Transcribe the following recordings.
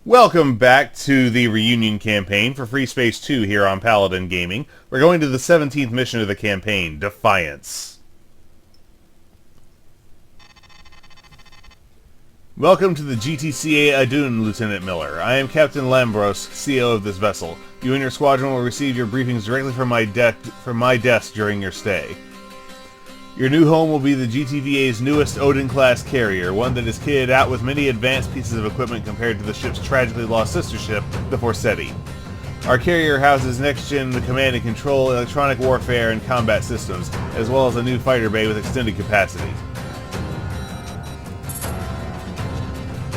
Welcome back to the reunion campaign for Freespace 2 here on Paladin Gaming. We're going to the 17th mission of the campaign, Defiance. Welcome to the GTCa Idunn, Lieutenant Miller. I am Captain Lambros, CO of this vessel. You and your squadron will receive your briefings directly from my desk during your stay. Your new home will be the GTVA's newest Odin-class carrier, one that is kitted out with many advanced pieces of equipment compared to the ship's tragically lost sister ship, the Forseti. Our carrier houses next-gen command and control, electronic warfare, and combat systems, as well as a new fighter bay with extended capacity.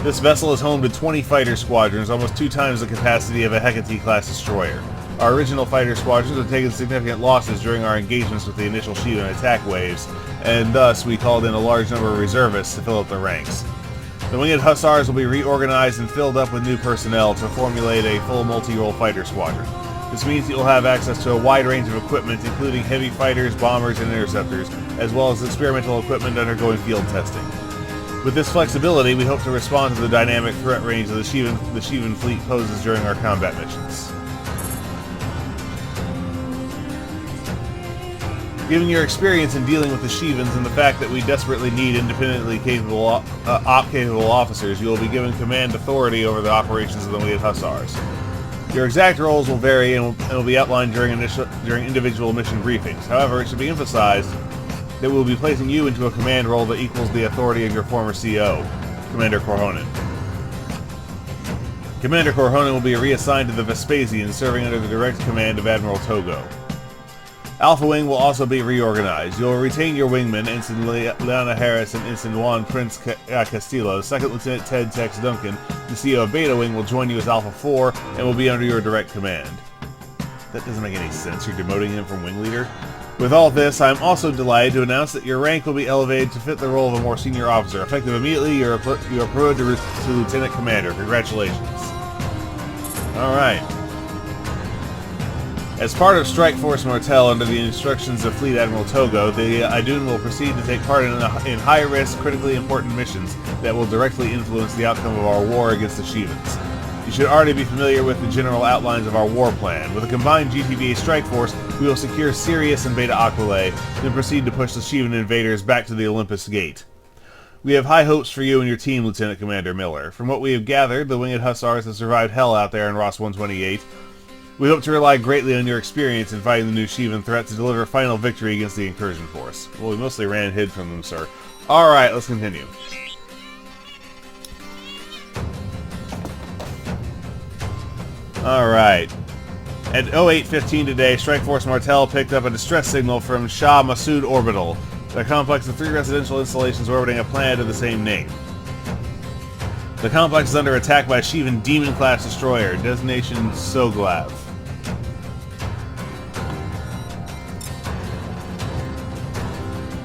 This vessel is home to 20 fighter squadrons, almost 2 times the capacity of a Hecate-class destroyer. Our original fighter squadrons have taken significant losses during our engagements with the initial Shivan attack waves, and thus we called in a large number of reservists to fill up the ranks. The Winged Hussars will be reorganized and filled up with new personnel to formulate a full multi-role fighter squadron. This means you'll have access to a wide range of equipment, including heavy fighters, bombers, and interceptors, as well as experimental equipment undergoing field testing. With this flexibility, we hope to respond to the dynamic threat range that the Shivan fleet poses during our combat missions. Given your experience in dealing with the Shivans and the fact that we desperately need independently capable officers, you will be given command authority over the operations of the Winged Hussars. Your exact roles will vary and will be outlined during individual mission briefings. However, it should be emphasized that we will be placing you into a command role that equals the authority of your former CO, Commander Korhonen. Commander Korhonen will be reassigned to the Vespasian, serving under the direct command of Admiral Togo. Alpha Wing will also be reorganized. You will retain your wingmen, Ensign Leona Harris and Ensign Juan Prince Castillo. Second Lieutenant Ted Tex Duncan, the CEO of Beta Wing, will join you as Alpha 4 and will be under your direct command. That doesn't make any sense. You're demoting him from wing leader? With all this, I am also delighted to announce that your rank will be elevated to fit the role of a more senior officer. Effective immediately, you are promoted to Lieutenant Commander. Congratulations. Alright. As part of Strike Force Martel under the instructions of Fleet Admiral Togo, the Idunn will proceed to take part in high-risk, critically important missions that will directly influence the outcome of our war against the Shivans. You should already be familiar with the general outlines of our war plan. With a combined GTVA strike force, we will secure Sirius and Beta Aquila, then proceed to push the Shivan invaders back to the Olympus Gate. We have high hopes for you and your team, Lieutenant Commander Miller. From what we have gathered, the Winged Hussars have survived hell out there in Ross 128. We hope to rely greatly on your experience in fighting the new Shivan threat to deliver final victory against the incursion force. Well, we mostly ran and hid from them, sir. Alright, let's continue. Alright. At 08:15 today, Strike Force Martel picked up a distress signal from Shah Massoud Orbital, a complex of 3 residential installations orbiting a planet of the same name. The complex is under attack by a Shivan Demon-class destroyer, designation Soglav.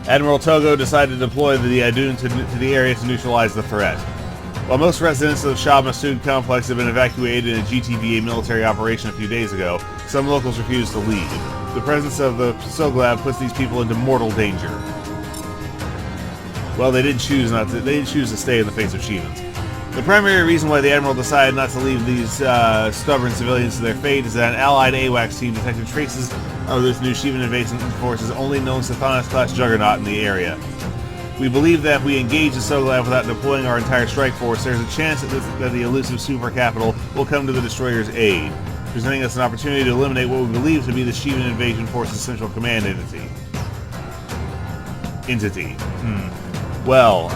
Admiral Togo decided to deploy the Idunn to the area to neutralize the threat. While most residents of the Shah Massoud complex have been evacuated in a GTVA military operation a few days ago, some locals refuse to leave. The presence of the Soglav puts these people into mortal danger. Well, they didn't choose to stay in the face of Shivans. The primary reason why the Admiral decided not to leave these stubborn civilians to their fate is that an allied AWACS team detected traces of this new Shivan invasion force's only known Sathanas-class juggernaut in the area. We believe that if we engage the Soglav without deploying our entire strike force, there's a chance that the elusive super capital will come to the destroyer's aid, presenting us an opportunity to eliminate what we believe to be the Shivan invasion force's central command entity. Well,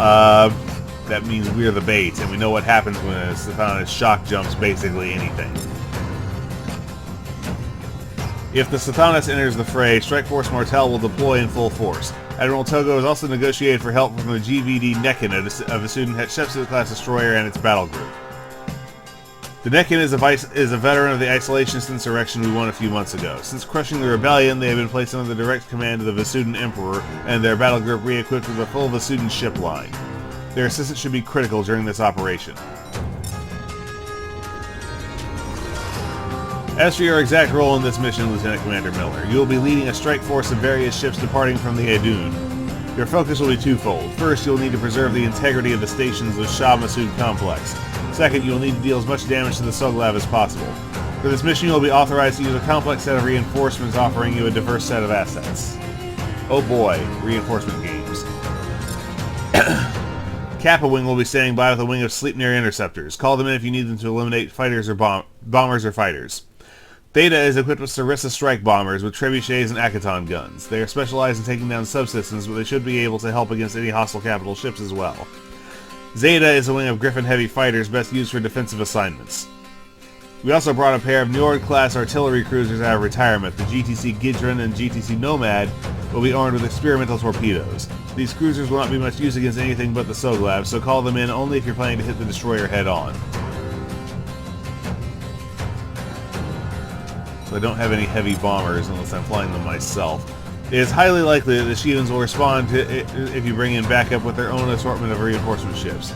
that means we're the bait, and we know what happens when a Sathanas shock jumps basically anything. If the Sathanas enters the fray, Strike Force Martel will deploy in full force. Admiral Togo has also negotiated for help from the GVD Nekin, a Vasudin Hatshepsut-class destroyer, and its battle group. The Nekin is a veteran of the isolationist insurrection we won a few months ago. Since crushing the rebellion, they have been placed under the direct command of the Vasudin Emperor, and their battle group re-equipped with a full Vasudin ship line. Their assistance should be critical during this operation. As for your exact role in this mission, Lieutenant Commander Miller, you will be leading a strike force of various ships departing from the Idunn. Your focus will be twofold. First, you'll need to preserve the integrity of the stations of Shah Massoud Complex. Second, you will need to deal as much damage to the Soglab as possible. For this mission, you will be authorized to use a complex set of reinforcements offering you a diverse set of assets. Oh boy, reinforcement games. Kappa Wing will be standing by with a wing of Sleipnir interceptors. Call them in if you need them to eliminate fighters or bombers or fighters. Theta is equipped with Sarissa strike bombers with trebuchets and Akaton guns. They are specialized in taking down subsystems, but they should be able to help against any hostile capital ships as well. Zeta is a wing of Griffin heavy fighters best used for defensive assignments. We also brought a pair of Njord-class artillery cruisers out of retirement. The GTCa Idunn and GTCa Nomad will be armed with experimental torpedoes. These cruisers will not be much use against anything but the Soglab, so call them in only if you're planning to hit the destroyer head-on. So I don't have any heavy bombers unless I'm flying them myself. It is highly likely that the Shivans will respond to it if you bring in backup with their own assortment of reinforcement ships.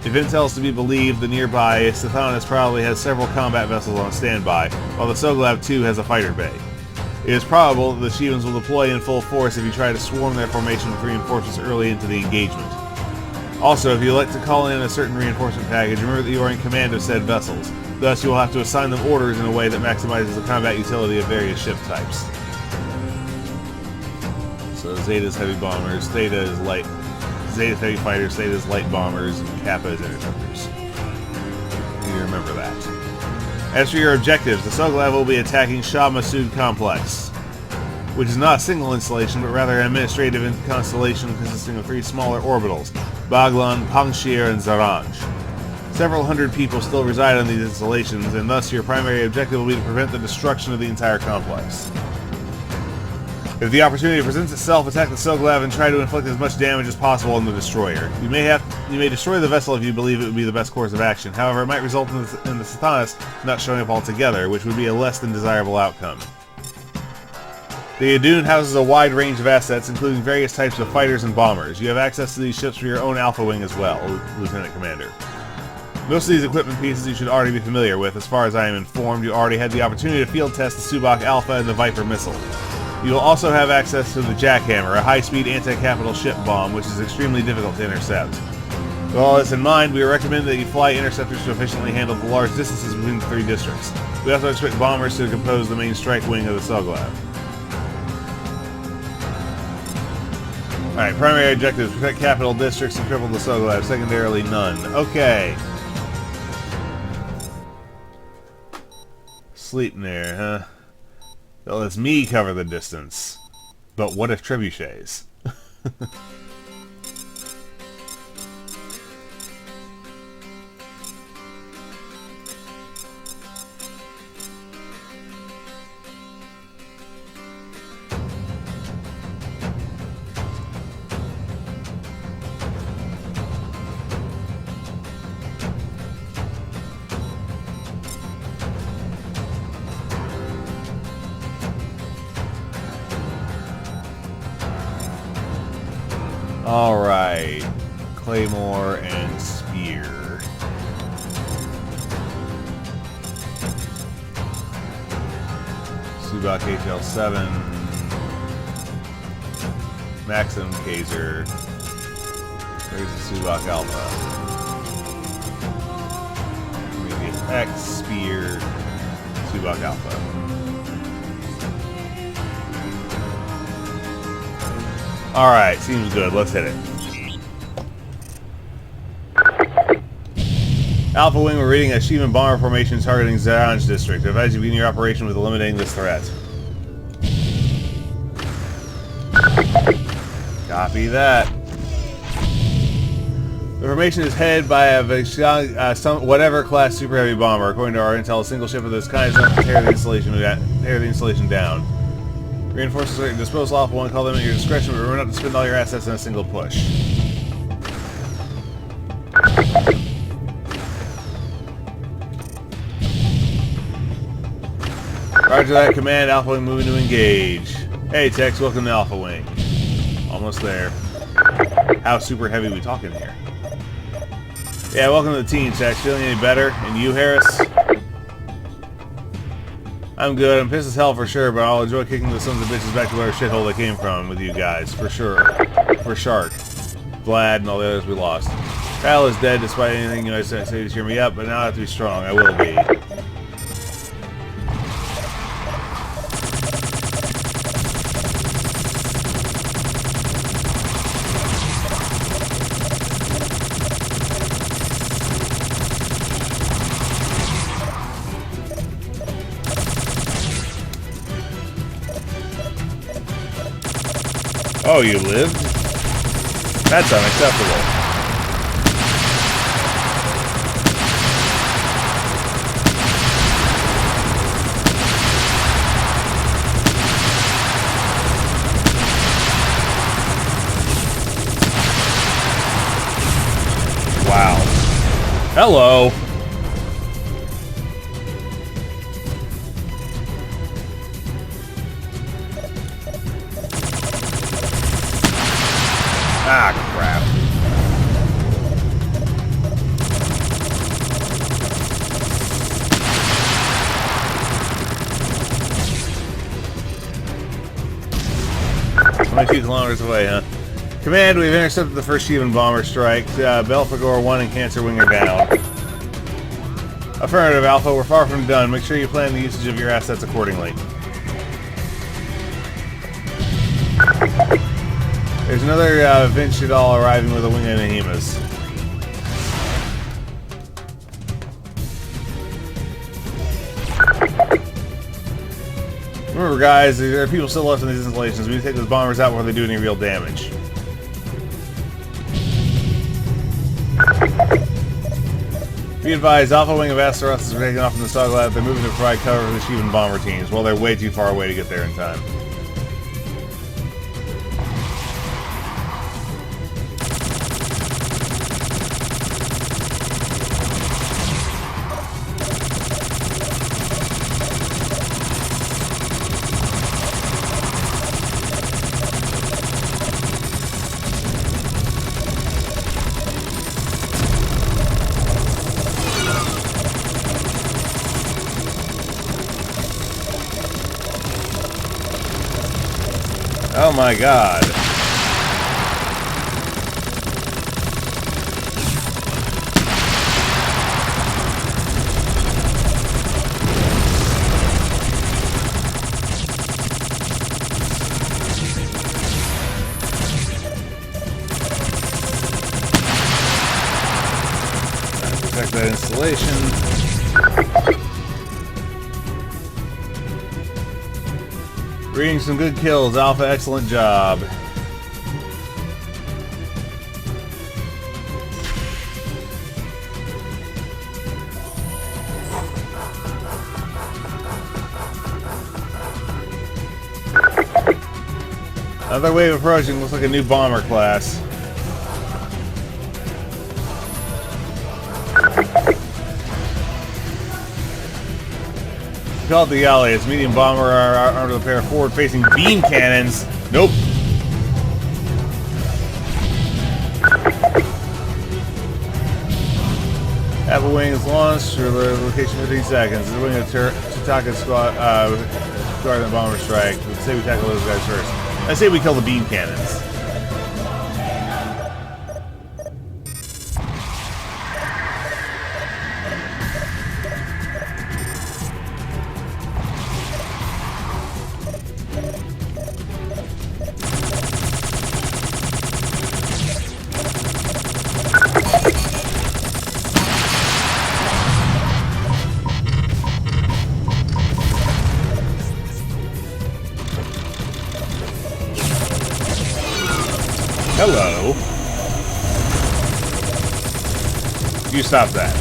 If intel is to be believed, the nearby Sathanas probably has several combat vessels on standby, while the Soglab 2 has a fighter bay. It is probable that the Shivans will deploy in full force if you try to swarm their formation with reinforcements early into the engagement. Also, if you elect to call in a certain reinforcement package, remember that you are in command of said vessels. Thus, you will have to assign them orders in a way that maximizes the combat utility of various ship types. So Zeta's heavy bombers, Theta is light. Zeta's heavy fighters, Theta's light bombers, and Kappa is interceptors. You need to remember that. As for your objectives, the Soglab will be attacking Shah Massoud Complex, which is not a single installation, but rather an administrative constellation consisting of 3 smaller orbitals, Baglan, Pangshir, and Zaranj. Several hundred people still reside on these installations, and thus your primary objective will be to prevent the destruction of the entire complex. If the opportunity presents itself, attack the Soglab and try to inflict as much damage as possible on the destroyer. You may destroy the vessel if you believe it would be the best course of action. However, it might result in the Sathanas not showing up altogether, which would be a less than desirable outcome. The Idunn houses a wide range of assets, including various types of fighters and bombers. You have access to these ships for your own Alpha Wing as well, Lieutenant Commander. Most of these equipment pieces you should already be familiar with. As far as I am informed, you already had the opportunity to field test the Subak Alpha and the Viper missile. You will also have access to the Jackhammer, a high-speed anti-capital ship bomb, which is extremely difficult to intercept. With all this in mind, we recommend that you fly interceptors to efficiently handle the large distances between the 3 districts. We also expect bombers to compose the main strike wing of the Soglab. Alright, primary objectives: protect capital districts and cripple the Soglab. Secondarily, none. Okay. Sleipnir, huh? Well, let's me cover the distance. But what if trebuchets? Alright. Claymore and Spear. Subak HL7. Maximum Kaiser. There's the Subak Alpha. Maybe X, Spear, Subak Alpha. Alright, seems good. Let's hit it. Alpha Wing, we're reading a Shivan bomber formation targeting Zaranj district. Advise you begin your operation with eliminating this threat. Copy that. The formation is headed by a whatever class super heavy bomber. According to our intel, a single ship of this kind is enough to tear the installation down. Reinforcements are at your disposal. Alpha 1, call them at your discretion, but remember not to spend all your assets in a single push. Roger that, command. Alpha Wing moving to engage. Hey Tex, welcome to Alpha Wing. Almost there. How super heavy we talking here? Yeah, welcome to the team, Tex. Feeling any better? And you, Harris? I'm good. I'm pissed as hell for sure, but I'll enjoy kicking the sons of bitches back to whatever shithole they came from with you guys, for sure. For Shark, Vlad, and all the others we lost. Kyle is dead despite anything you say to cheer me up, but now I have to be strong. I will be. Oh, you lived? That's unacceptable. Wow. Hello. Ah, crap. Only 2 kilometers away, huh? Command, we've intercepted the first Shivan bomber strike. Belphegor 1 and Cancer Wing are down. Affirmative, Alpha. We're far from done. Make sure you plan the usage of your assets accordingly. There's another Vince Shadal arriving with a wing of Nahemas. Remember, guys, there are people still left in these installations. We need to take those bombers out before they do any real damage. Be advised, Alpha Wing of Astaroth is taking off from the Star Lab. They're moving to provide cover for the Shivan bomber teams. Well, they're way too far away to get there in time. Oh my god. Protect that installation. Reading some good kills, Alpha. Excellent job. Another wave approaching. Looks like a new bomber class. Call it the Alley. It's medium bomber armed with a pair of forward-facing beam cannons. Nope. Apple Wing is launched for the location 15 seconds. The wing of Chitaka squadron bomber strike. Let's say we tackle those guys first. I say we kill the beam cannons. Hello. You stop that.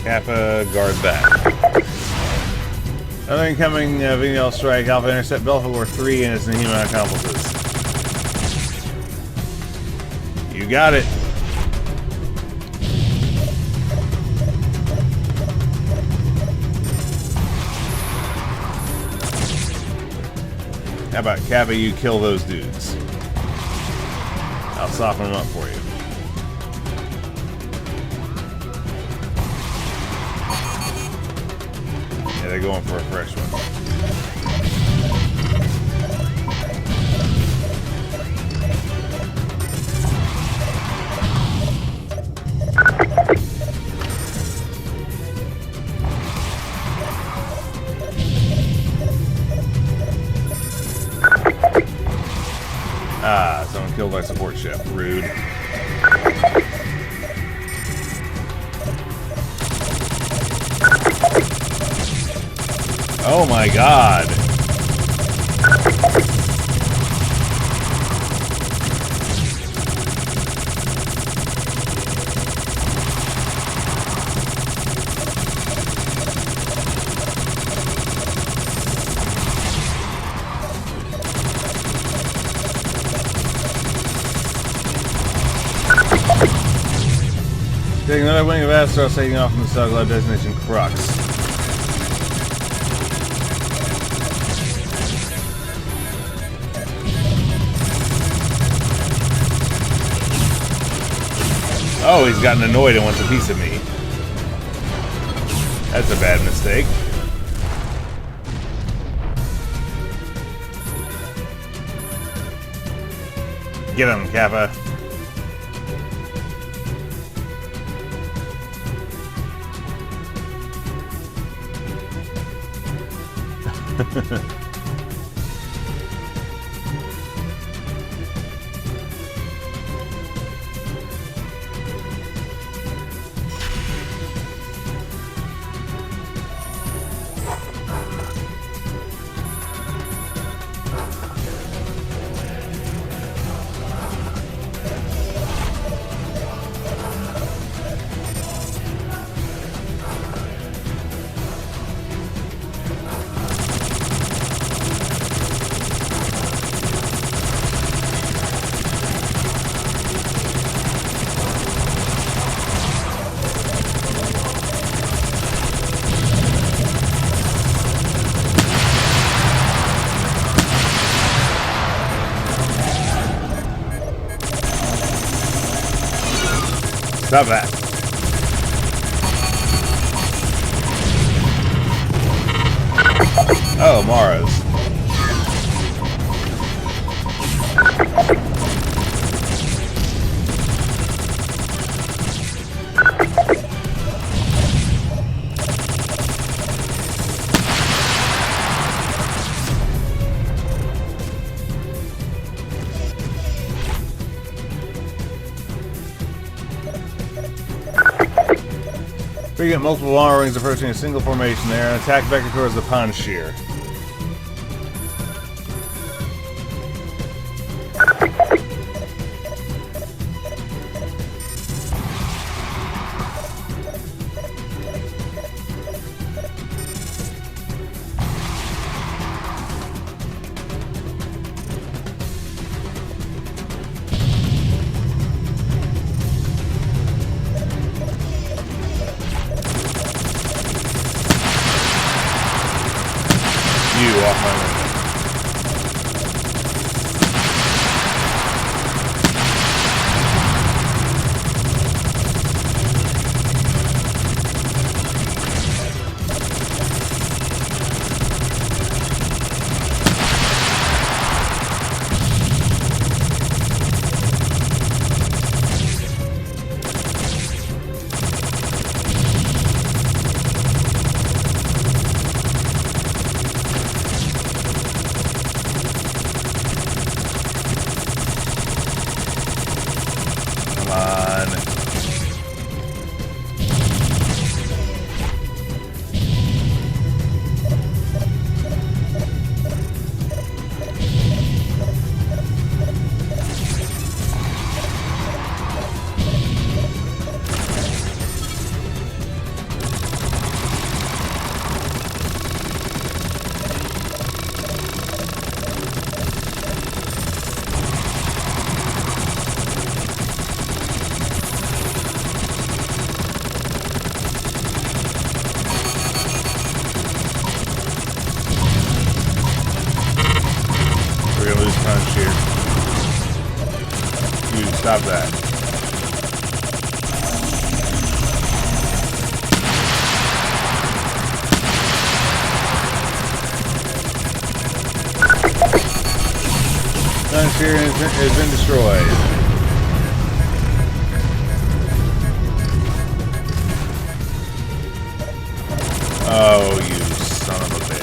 Kappa, guard that. Another incoming VNL strike. Alpha intercept Belphegor 3 and its Nahima accomplices. You got it. How about Kappa, you kill those dudes. I'll soften them up for you. Yeah, they're going for a fresh one. Ah, someone killed our support ship. Rude. Oh my god. Taking another wing of Astros, taking off from the Starglobe destination Crux. Oh, he's gotten annoyed and wants a piece of me. That's a bad mistake. Get him, Kappa. Stop that. Oh, Mara's. We get multiple armor wings approaching a single formation there, and attack vector towards the Panshir. Off my window. Stop that. Sun sphere has been destroyed. Oh, you son of a bitch.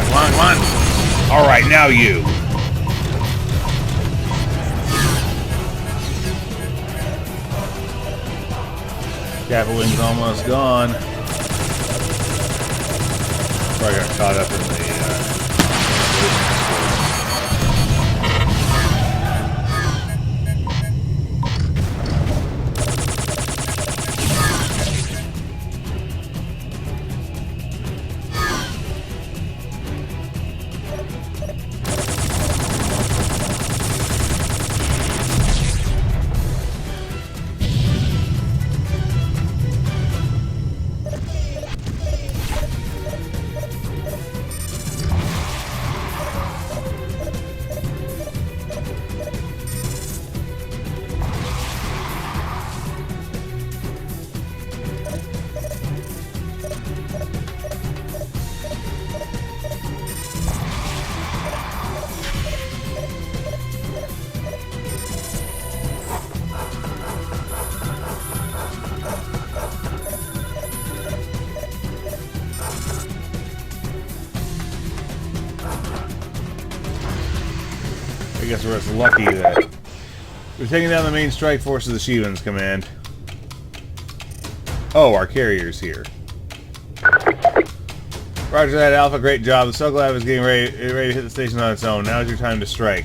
Come on. Alright, now you. Kappa Wing's almost gone. Probably got caught up in the I guess we're just lucky that we're taking down the main strike force of the Shivans command. Oh, our carrier's here. Roger that, Alpha. Great job. The Suglab is getting ready to hit the station on its own. Now is your time to strike.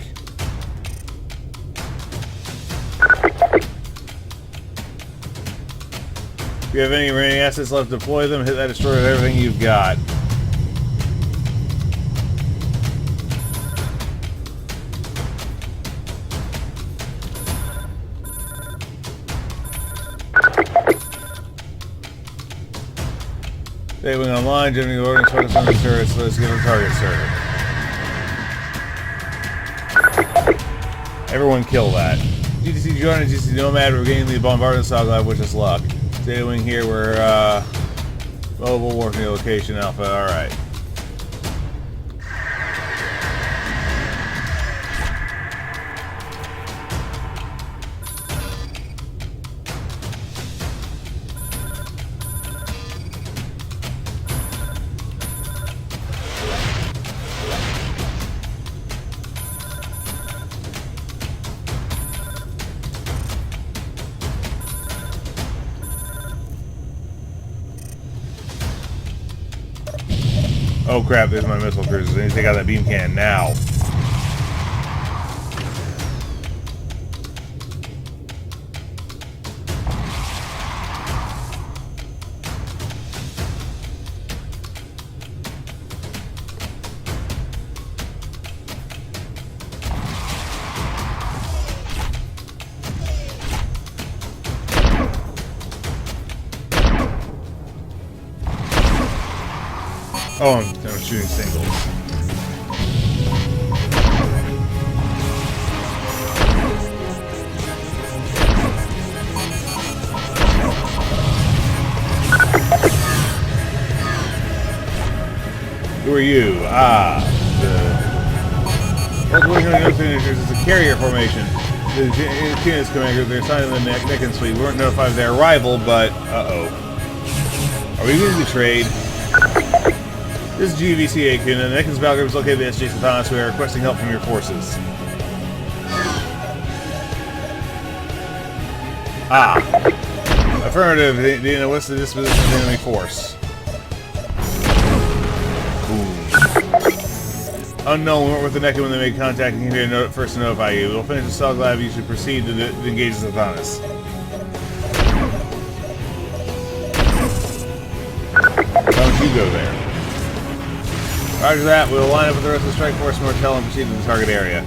If you have any remaining assets left, deploy them. Hit that destroyer with everything you've got. Day wing online, Jimmy orders focus on the turrets. Let's get a target, sir. Everyone kill that. GTC Join and GTC Nomad, we're getting the bombardment Suglab, wish us luck. Data wing here, we're mobile, working location Alpha, alright. Oh crap, there's my missile cruisers. I need to take out that beam cannon now. Oh, I'm shooting singles. Who are you? Ah, it's a carrier formation. The Genus commander, they're assigned to the Neckan fleet. We weren't notified of their arrival, but uh-oh. Are we being betrayed? This is GTCa Idunn. The Neckan's battle group is located at SJ Sathanas. We are requesting help from your forces. Ah. Affirmative. What's the disposition of the enemy force? Boom. Unknown. We weren't with the Neckan when they made contact and came here to first to notify you. We'll finish the Suglab. You should proceed to engage the Sathanas. Why don't you go there? Roger that, we'll line up with the rest of the strike force in Mortel and proceed to the target area.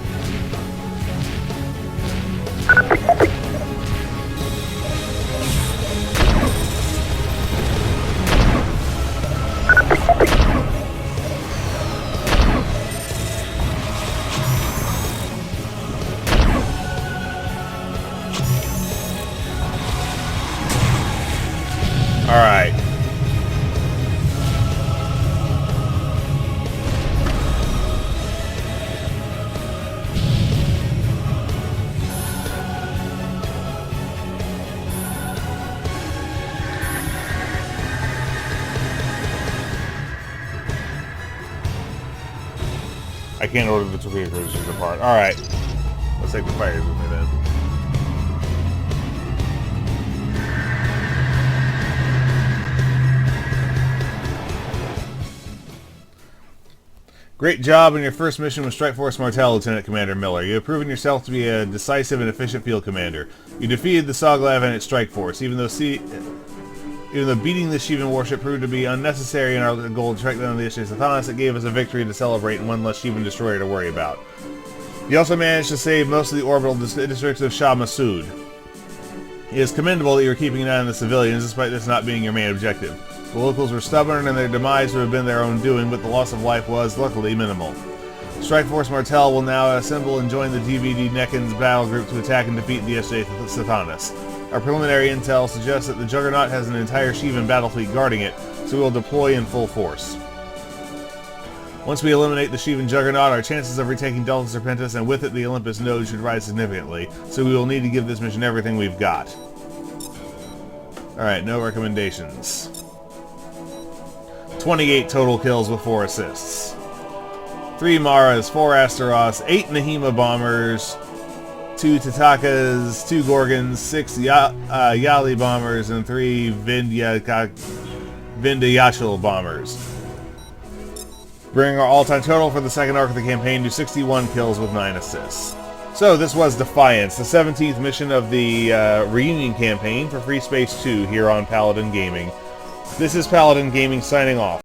can't order the torpedo cruisers apart. Alright. Let's take the fighters with me then. Great job in your first mission with Strike Force Martel, Lieutenant Commander Miller. You have proven yourself to be a decisive and efficient field commander. You defeated the Soglav and its Strike Force, even though beating the Shivan warship proved to be unnecessary in our goal to track down the issue of Sathanas. It gave us a victory to celebrate and one less Shivan destroyer to worry about. You also managed to save most of the orbital districts of Shah Massoud. It is commendable that you are keeping an eye on the civilians, despite this not being your main objective. The locals were stubborn, and their demise would have been their own doing, but the loss of life was, luckily, minimal. Strike Force Martel will now assemble and join the DVD Nekken's battle group to attack and defeat the SJ Sathanas. Our preliminary intel suggests that the Juggernaut has an entire Shivan battle fleet guarding it, so we will deploy in full force. Once we eliminate the Shivan Juggernaut, our chances of retaking Delta Serpentis and with it the Olympus node should rise significantly, so we will need to give this mission everything we've got. Alright, no recommendations. 28 total kills with 4 assists. 3 Maras, 4 Astaros, 8 Nahima bombers, 2 Tatakas, 2 Gorgons, 6 Yali bombers, and 3 Vindhyachal bombers. Bringing our all-time total for the second arc of the campaign to 61 kills with 9 assists. So this was Defiance, the 17th mission of the reunion campaign for Freespace 2 here on Paladin Gaming. This is Paladin Gaming signing off.